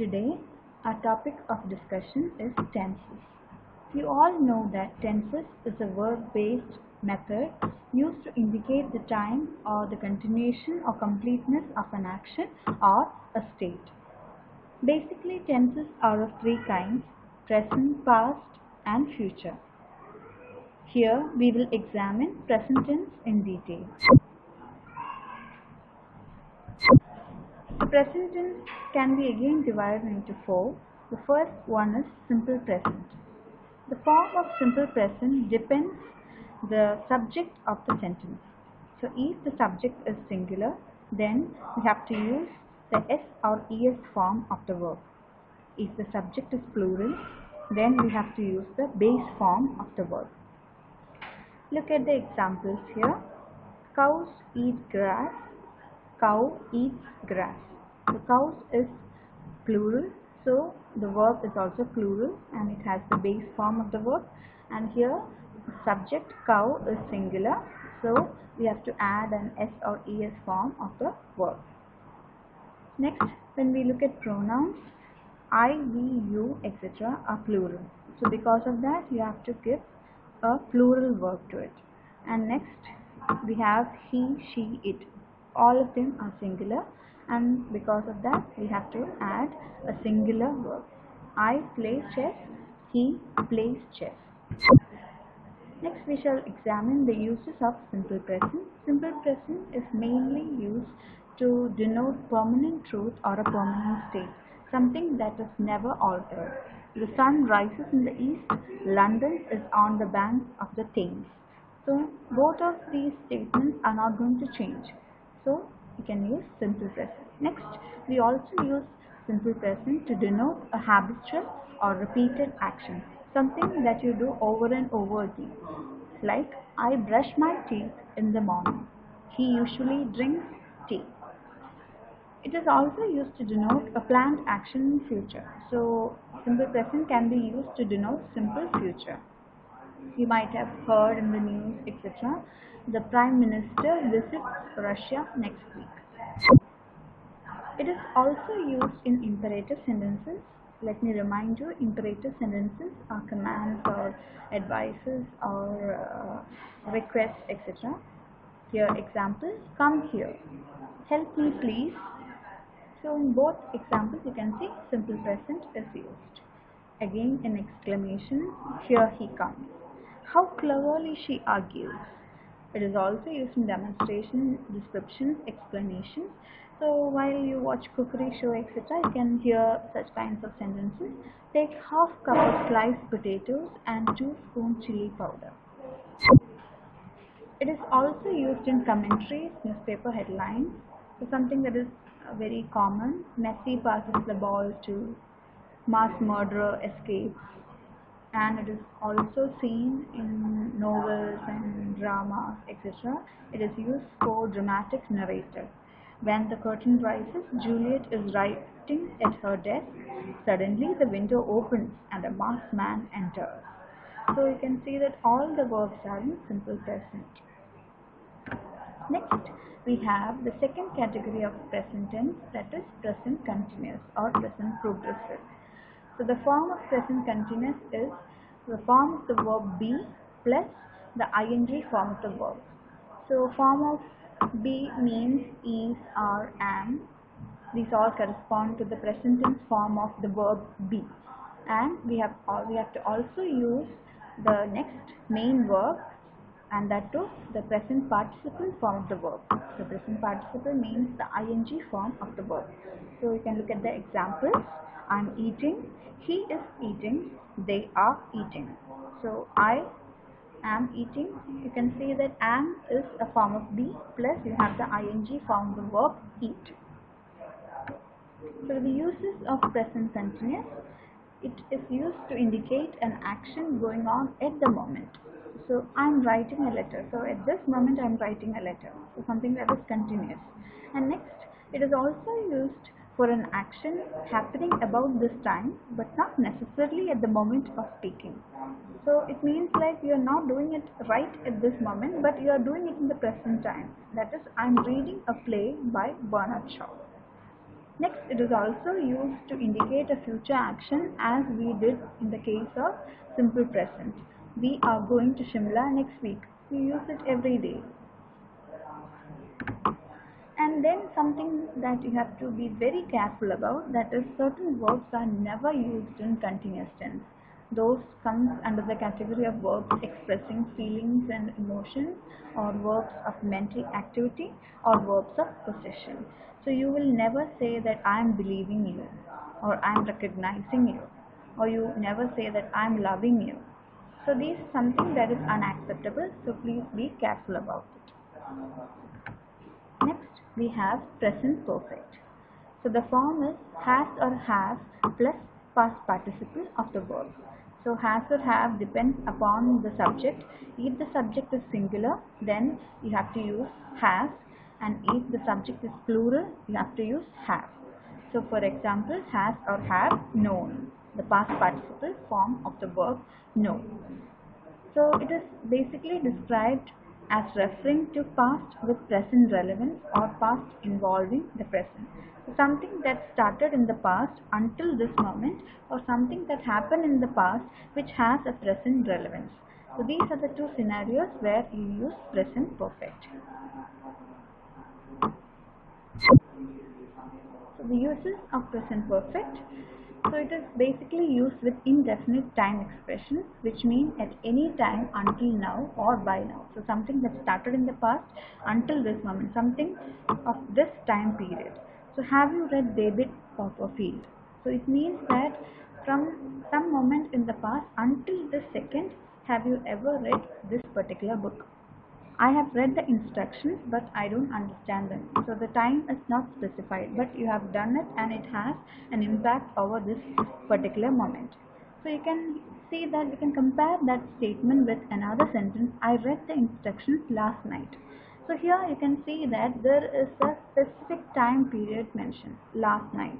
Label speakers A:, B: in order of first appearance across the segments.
A: Today, our topic of discussion is tenses. You all know that tenses is a verb-based method used to indicate the time or the continuation or completeness of an action or a state. Basically, tenses are of three kinds: present, past, and future. Here, we will examine present tense in detail. The present tense can be again divided into four. The first one is simple present. The form of simple present depends the subject of the sentence. So if the subject is singular, then we have to use the S or ES form of the verb. If the subject is plural, then we have to use the base form of the verb. Look at the examples here. Cows eat grass. Cow eats grass. The cows is plural, so the verb is also plural and it has the base form of the verb. And here subject cow is singular, so we have to add an S or ES form of the verb. Next, when we look at pronouns, I, we, you, etc. are plural. So because of that, you have to give a plural verb to it. And next, we have he, she, it. All of them are singular, and because of that, we have to add a singular verb. I play chess, he plays chess. Next, we shall examine the uses of simple present. Simple present is mainly used to denote permanent truth or a permanent state, something that is never altered. The sun rises in the east, London is on the banks of the Thames. So both of these statements are not going to change. So we can use simple present. Next, we also use simple present to denote a habitual or repeated action, something that you do over and over again. Like, I brush my teeth in the morning. He usually drinks tea. It is also used to denote a planned action in future. So simple present can be used to denote simple future. You might have heard in the news, etc. The Prime Minister visits Russia next week. It is also used in imperative sentences. Let me remind you, imperative sentences are commands or advices or requests, etc. Here examples, come here, help me please. So in both examples you can see simple present is used. Again in exclamation, here he comes. How cleverly she argues. It is also used in demonstration, descriptions, explanations. So while you watch cookery show, etc., you can hear such kinds of sentences. Take half cup of sliced potatoes and 2 spoons chili powder. It is also used in commentaries, newspaper headlines. So something that is very common. Messi passes the ball to mass murderer escapes. And it is also seen in novels and dramas, etc. It is used for dramatic narrative. When the curtain rises, Juliet is writing at her desk. Suddenly the window opens and a masked man enters. So you can see that all the verbs are in simple present. Next, we have the second category of present tense, that is present continuous or present progressive. So the form of present continuous is the form of the verb be plus the ing form of the verb. So form of be means is, are, am. These all correspond to the present tense form of the verb be. And we have to also use the next main verb, and that too the present participle form of the verb. The present participle means the ing form of the verb. So you can look at the examples. I'm eating, he is eating, they are eating. So I am eating. You can see that am is a form of be plus you have the ing form of the verb eat. So the uses of present continuous, it is used to indicate an action going on at the moment. So I'm writing a letter. So at this moment I'm writing a letter. So something that is continuous. And next, it is also used for an action happening about this time, but not necessarily at the moment of speaking. So it means like you are not doing it right at this moment, but you are doing it in the present time. That is, I'm reading a play by Bernard Shaw. Next, it is also used to indicate a future action, as we did in the case of simple present. We are going to Shimla next week. We use it every day. And then something that you have to be very careful about, that is, certain verbs are never used in continuous tense. Those comes under the category of verbs expressing feelings and emotions, or verbs of mental activity, or verbs of possession. So you will never say that I am believing you, or I am recognizing you, or you never say that I am loving you. So this is something that is unacceptable, so please be careful about it. Next, we have present perfect. So the form is has or have plus past participle of the verb. So has or have depends upon the subject. If the subject is singular, then you have to use has, and if the subject is plural, you have to use have. So for example, has or have known, the past participle form of the verb know. So it is basically described as referring to past with present relevance, or past involving the present. So something that started in the past until this moment, or something that happened in the past which has a present relevance. So these are the two scenarios where you use present perfect. So the uses of present perfect. So it is basically used with indefinite time expressions, which mean at any time until now or by now. So something that started in the past until this moment, something of this time period. So have you read David Copperfield? So it means that from some moment in the past until this second, have you ever read this particular book? I have read the instructions, but I don't understand them. So the time is not specified, but you have done it and it has an impact over this particular moment. So you can see that we can compare that statement with another sentence. I read the instructions last night. So here you can see that there is a specific time period mentioned, last night.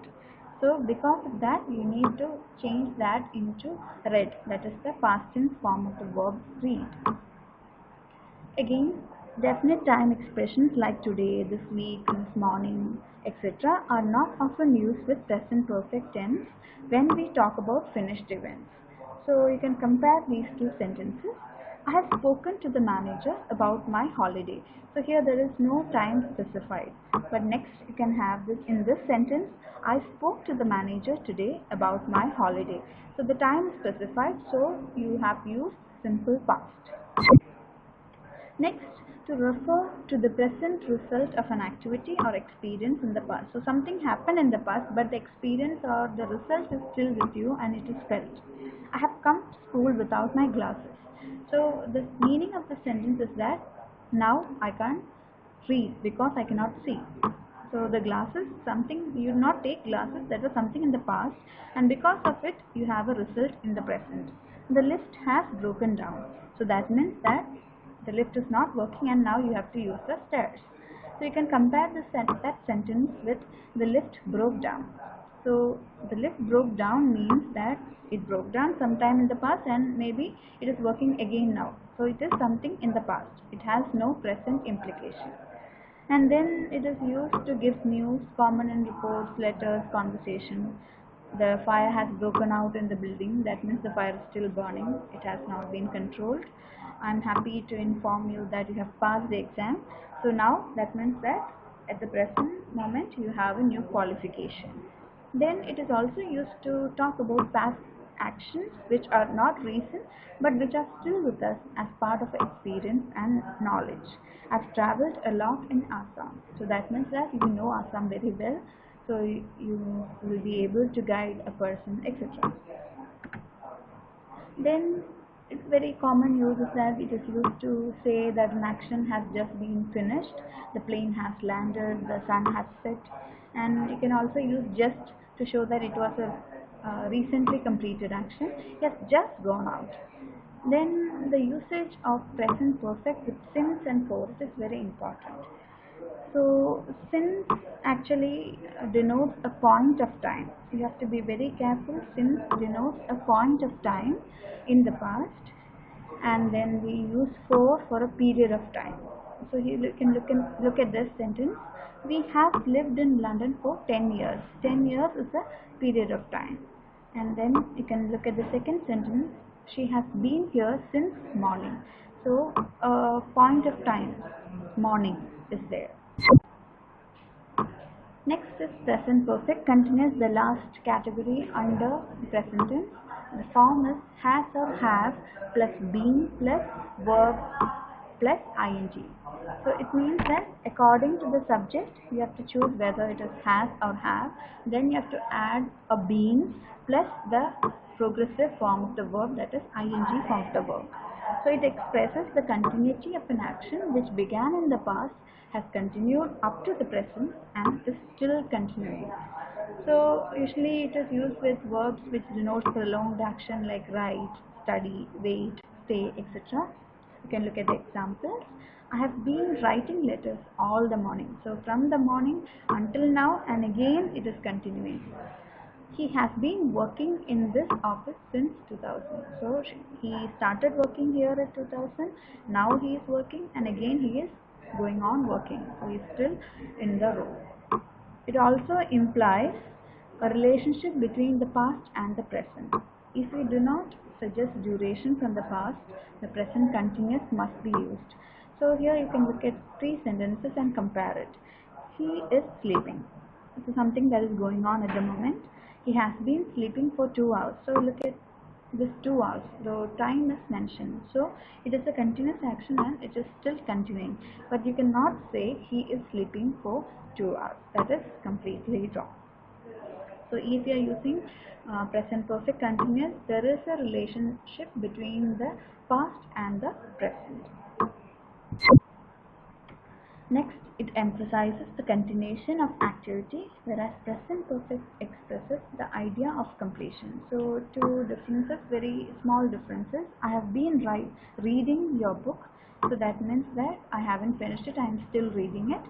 A: So because of that, you need to change that into read, that is the past tense form of the verb read. Again, definite time expressions like today, this week, this morning, etc. are not often used with present perfect tense when we talk about finished events. So you can compare these two sentences. I have spoken to the manager about my holiday. So here there is no time specified. But next you can have this in this sentence. I spoke to the manager today about my holiday. So the time is specified, so you have used simple past. Next, to refer to the present result of an activity or experience in the past. So something happened in the past, but the experience or the result is still with you and it is felt. I have come to school without my glasses. So the meaning of the sentence is that now I can't read because I cannot see. So the glasses, something you not take glasses, that was something in the past, and because of it you have a result in the present. The lift has broken down. So that means that the lift is not working and now you have to use the stairs. So you can compare that sentence with the lift broke down. So the lift broke down means that it broke down sometime in the past and maybe it is working again now. So it is something in the past. It has no present implication. And then it is used to give news, common in reports, letters, conversation. The fire has broken out in the building. That means the fire is still burning. It has not been controlled. I'm happy to inform you that you have passed the exam. So now that means that at the present moment you have a new qualification. Then it is also used to talk about past actions which are not recent but which are still with us as part of experience and knowledge. I've traveled a lot in Assam. So that means that you know Assam very well. So you will be able to guide a person, etc. Then it's very common use is that it is used to say that an action has just been finished, the plane has landed, the sun has set, and you can also use just to show that it was a recently completed action. It has just gone out. Then the usage of present perfect with since and for is very important. So since actually denotes a point of time. You have to be very careful. Since denotes a point of time in the past, and then we use for a period of time. So you can look at this sentence. We have lived in London for 10 years. 10 years is a period of time. And then you can look at the second sentence. She has been here since morning. So point of time, morning is there. Next is present perfect continuous, the last category under present tense. The form is has or have plus been plus verb plus ing. So it means that according to the subject, you have to choose whether it is has or have. Then you have to add a been plus the progressive form of the verb, that is ing form of the verb. So it expresses the continuity of an action which began in the past, has continued up to the present, and is still continuing. So usually it is used with verbs which denote prolonged action like write, study, wait, stay, etc. You can look at the examples. I have been writing letters all the morning. So from the morning until now, and again it is continuing. He has been working in this office since 2000. So he started working here at 2000. Now he is working, and again he is going on working. So he is still in the role. It also implies a relationship between the past and the present. If we do not suggest duration from the past, the present continuous must be used. So here you can look at 3 sentences and compare it. He is sleeping. This is something that is going on at the moment. He has been sleeping for 2 hours. So look at this 2 hours. The time is mentioned. So it is a continuous action and it is still continuing. But you cannot say he is sleeping for 2 hours. That is completely wrong. So if you are using present perfect continuous, there is a relationship between the past and the present. Next, it emphasizes the continuation of activity, whereas present perfect expresses the idea of completion. So two differences, very small differences. I have been reading your book, so that means that I haven't finished it, I am still reading it.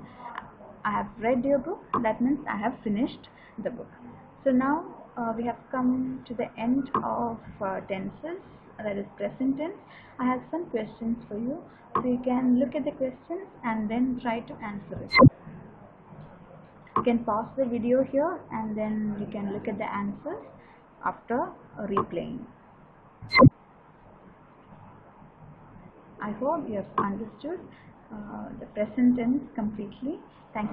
A: I have read your book, that means I have finished the book. So now we have come to the end of tenses, that is present tense. I have some questions for you, so you can look at the questions and then try to answer it. You can pause the video here and then you can look at the answers after replaying. I hope you have understood the present tense completely. Thank you.